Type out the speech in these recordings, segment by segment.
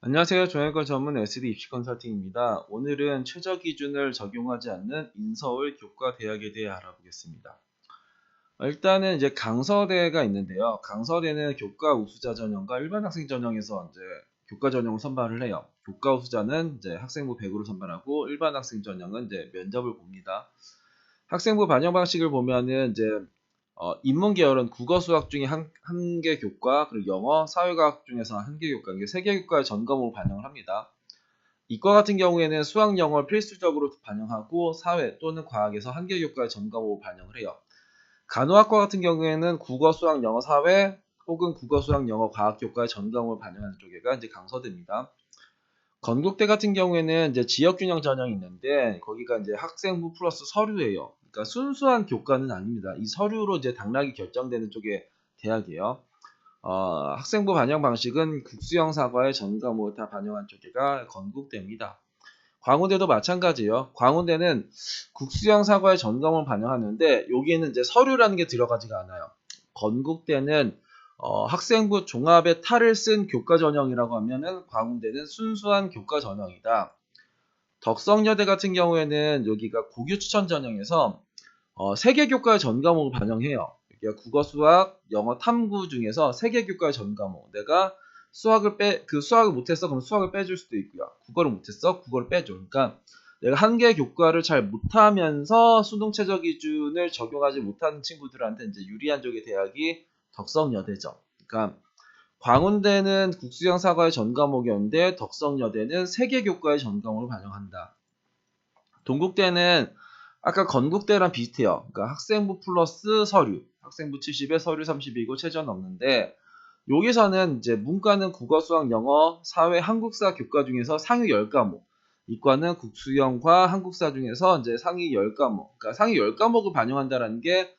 안녕하세요. 종합과 전문 SD 입시 컨설팅입니다. 오늘은 최저 기준을 적용하지 않는 인서울 교과대학에 대해 알아보겠습니다. 일단은 이제 강서대가 있는데요. 강서대는 교과 우수자 전형과 일반 학생 전형에서 이제 교과 전형을 선발을 해요. 교과 우수자는 이제 학생부 100으로 선발하고 일반 학생 전형은 이제 면접을 봅니다. 학생부 반영 방식을 보면은 이제 인문 계열은 국어 수학 중에 한 개 교과, 그리고 영어, 사회과학 중에서 한 개 교과, 이게 세 개 교과의 전과목을 반영을 합니다. 이과 같은 경우에는 수학, 영어를 필수적으로 반영하고 사회 또는 과학에서 한 개 교과의 전과목을 반영을 해요. 간호학과 같은 경우에는 국어, 수학, 영어, 사회 혹은 국어, 수학, 영어, 과학 교과의 전과목을 반영하는 쪽에가 이제 강서대입니다. 건국대 같은 경우에는 이제 지역균형 전형이 있는데 거기가 이제 학생부 플러스 서류예요. 그러니까 순수한 교과는 아닙니다. 이 서류로 이제 당락이 결정되는 쪽의 대학이에요. 학생부 반영 방식은 국수형 사과의 전 과목을 다 반영한 쪽에가 건국대입니다. 광운대도 마찬가지예요. 광운대는 국수형 사과의 전 과목을 반영하는데 여기에는 이제 서류라는 게 들어가지가 않아요. 건국대는 학생부 종합의 탈을 쓴 교과 전형이라고 하면은 광운대는 순수한 교과 전형이다. 덕성여대 같은 경우에는 여기가 고교 추천 전형에서 세개 교과의 전 과목을 반영해요. 여기가 국어, 수학, 영어, 탐구 중에서 세개 교과의 전 과목. 내가 수학을 못했어? 그럼 수학을 빼줄 수도 있고요. 국어를 못했어? 국어를 빼줘. 그러니까 내가 한 개 교과를 잘 못하면서 수능 최저 기준을 적용하지 못하는 친구들한테 이제 유리한 쪽의 대학이 덕성여대죠. 그러니까 광운대는 국수형 사과의 전 과목이었는데 덕성여대는 세개 교과의 전 과목을 반영한다. 동국대는 아까 건국대랑 비슷해요. 그러니까 학생부 플러스 서류, 학생부 70에 서류 30이고 최저는 없는데 여기서는 이제 문과는 국어, 수학, 영어, 사회, 한국사 교과 중에서 상위 10과목, 이과는 국수형과 한국사 중에서 이제 상위 10과목, 그러니까 상위 10과목을 반영한다는 게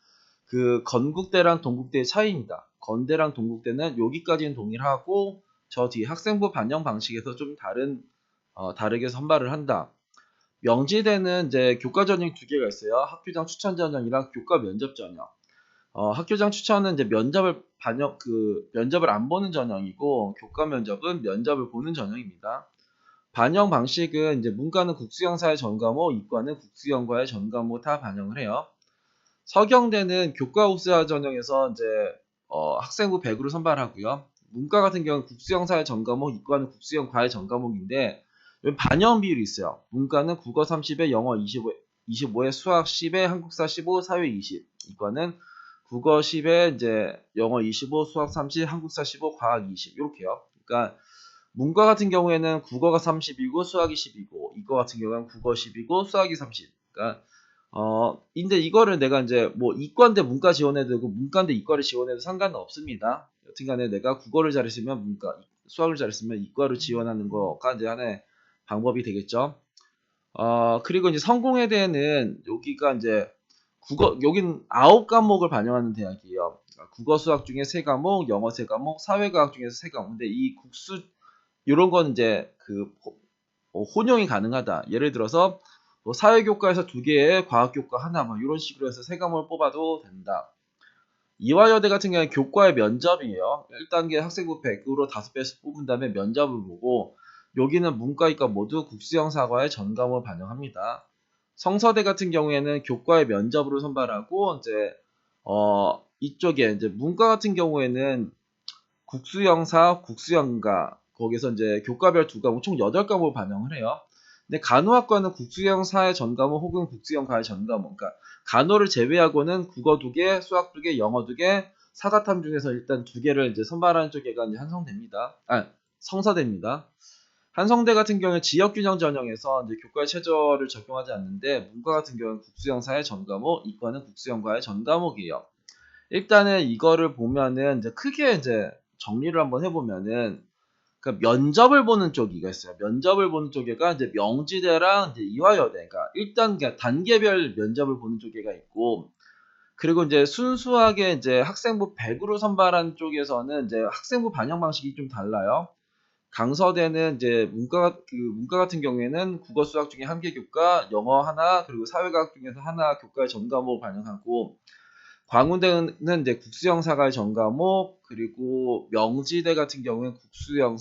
그 건국대랑 동국대의 차이입니다. 건대랑 동국대는 여기까지는 동일하고 저 뒤 학생부 반영 방식에서 좀 다르게 선발을 한다. 명지대는 이제 교과 전형이 두 개가 있어요. 학교장 추천 전형이랑 교과 면접 전형. 학교장 추천은 이제 면접을 안 보는 전형이고 교과 면접은 면접을 보는 전형입니다. 반영 방식은 이제 문과는 국수형사의 전과목, 이과는 국수형과의 전과목 다 반영을 해요. 서경대는 교과 우수자 전형에서 이제 학생부 100으로 선발하고요. 문과 같은 경우는 국수형사의 전과목, 이과는 국수형 과의 전과목인데 반영 비율이 있어요. 문과는 국어 30에 영어 25에 수학 10에 한국사 15, 사회 20. 이과는 국어 10에 이제 영어 25, 수학 30, 한국사 15, 과학 20 이렇게요. 그러니까 문과 같은 경우에는 국어가 30이고 수학이 10이고 이과 같은 경우는 국어 10이고 수학이 30. 그러니까 근데 이거를 내가 이제 뭐 이과인데 문과 지원해도 되고 문과인데 이과를 지원해도 상관은 없습니다. 여튼간에 내가 국어를 잘했으면 문과, 수학을 잘했으면 이과를 지원하는 거가 이제 하나의 방법이 되겠죠. 그리고 이제 성공에 대해는 여기가 이제 여긴 9과목을 반영하는 대학이에요. 그러니까 국어 수학 중에 3과목, 영어 3과목, 사회과학 중에서 3과목. 근데 이 이런 건 이제 혼용이 가능하다. 예를 들어서 뭐 사회교과에서 2개의 과학교과 하나 뭐 이런 식으로 해서 3과목을 뽑아도 된다. 이화여대 같은 경우는 교과의 면접이에요. 1단계 학생부 100으로 5배씩 뽑은 다음에 면접을 보고 여기는 문과, 이과 모두 국수형 사과의 전 과목을 반영합니다. 성서대 같은 경우에는 교과의 면접으로 선발하고 이제 이쪽에 이제 문과 같은 경우에는 국수형사, 국수형가 거기서 이제 교과별 2과목 총 8과목을 반영을 해요. 근데 간호학과는 국수형 사회 전과목 혹은 국수형 과외 전과목. 그러니까 간호를 제외하고는 국어 2개, 수학 2개, 영어 2개, 사과탐 중에서 일단 2개를 이제 선발하는 쪽에가 이제 한성대입니다. 성서대입니다. 한성대 같은 경우는 지역균형 전형에서 이제 교과 최저를 적용하지 않는데 문과 같은 경우는 국수형 사회 전과목, 이과는 국수형 과외 전과목이에요. 일단은 이거를 보면은 이제 크게 이제 정리를 한번 해보면은 그 면접을 보는 쪽이가 있어요. 면접을 보는 쪽에가 이제 명지대랑 이제 이화여대, 그러니까 1단계 단계별 면접을 보는 쪽에가 있고, 그리고 이제 순수하게 이제 학생부 100으로 선발한 쪽에서는 이제 학생부 반영 방식이 좀 달라요. 강서대는 이제 문과 같은 경우에는 국어 수학 중에 한 개 교과, 영어 하나, 그리고 사회과학 중에서 하나 교과의 전 과목을 반영하고, 광운대는 이제 국수형 사과의 전 과목, 그리고 명지대 같은 경우는 국수형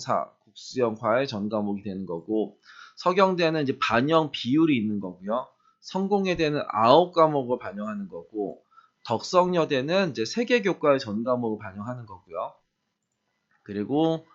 국수형 과외 전 과목이 되는 거고, 서경대는 이제 반영 비율이 있는 거고요. 성공회대는 9과목을 반영하는 거고, 덕성여대는 이제 3개 교과의 전 과목을 반영하는 거고요. 그리고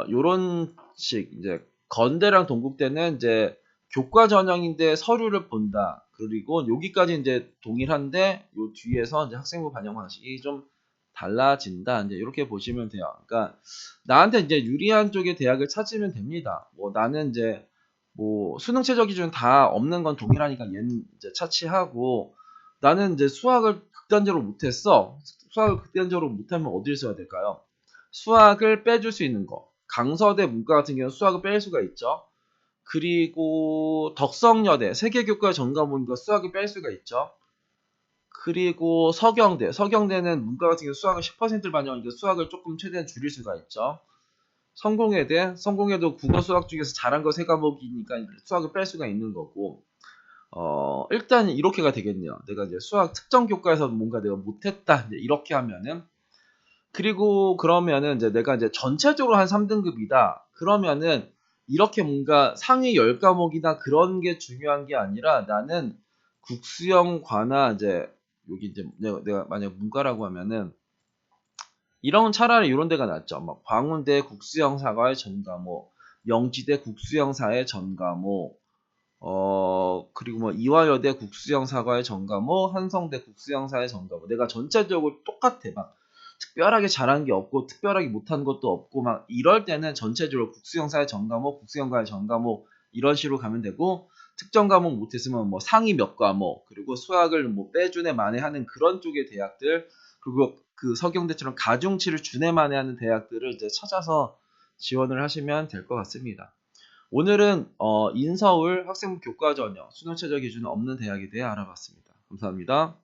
요런 식 이제 건대랑 동국대는 이제 교과 전형인데 서류를 본다. 그리고 여기까지 이제 동일한데 요 뒤에서 이제 학생부 반영 방식이 좀 달라진다. 이제 이렇게 보시면 돼요. 그러니까 나한테 이제 유리한 쪽의 대학을 찾으면 됩니다. 뭐 나는 이제 뭐 수능 최저 기준 다 없는 건 동일하니까 얘는 이제 차치하고, 나는 이제 수학을 극단적으로 못했어. 수학을 극단적으로 못하면 어디를 써야 될까요? 수학을 빼줄 수 있는 거. 강서대 문과 같은 경우는 수학을 뺄 수가 있죠. 그리고 덕성여대 세계교과 전과목이니까 수학을 뺄 수가 있죠. 그리고 서경대는 문과 같은 경우 수학을 10%를 반영하니까 수학을 조금 최대한 줄일 수가 있죠. 성공회도 국어 수학 중에서 잘한 거 3과목이니까 수학을 뺄 수가 있는 거고, 일단 이렇게가 되겠네요. 내가 이제 수학 특정 교과에서 뭔가 내가 못했다, 이제 이렇게 하면은. 그리고 그러면은 이제 내가 이제 전체적으로 한 3등급이다. 그러면은 이렇게 뭔가 상위 10과목이나 그런 게 중요한 게 아니라, 나는 국수형 과나 이제 여기 이제 내가 만약 문과라고 하면은 이런 차라리 이런 데가 낫죠. 막 광운대 국수형 사과의 전 과목, 영지대 국수형 사의 전 과목, 그리고 뭐 이화여대 국수형 사과의 전 과목, 한성대 국수형 사의 전 과목. 내가 전체적으로 똑같아. 막 특별하게 잘한 게 없고 특별하게 못한 것도 없고 막 이럴 때는 전체적으로 국수형 사의 전 과목, 국수형과의 전 과목 이런 식으로 가면 되고, 특정 과목 못했으면 뭐 상위 몇 과목, 그리고 수학을 뭐 빼주네 만회하는 그런 쪽의 대학들, 그리고 그 서경대처럼 가중치를 주네 만회하는 대학들을 이제 찾아서 지원을 하시면 될 것 같습니다. 오늘은 인서울 학생부 교과 전형 수능 최저 기준은 없는 대학에 대해 알아봤습니다. 감사합니다.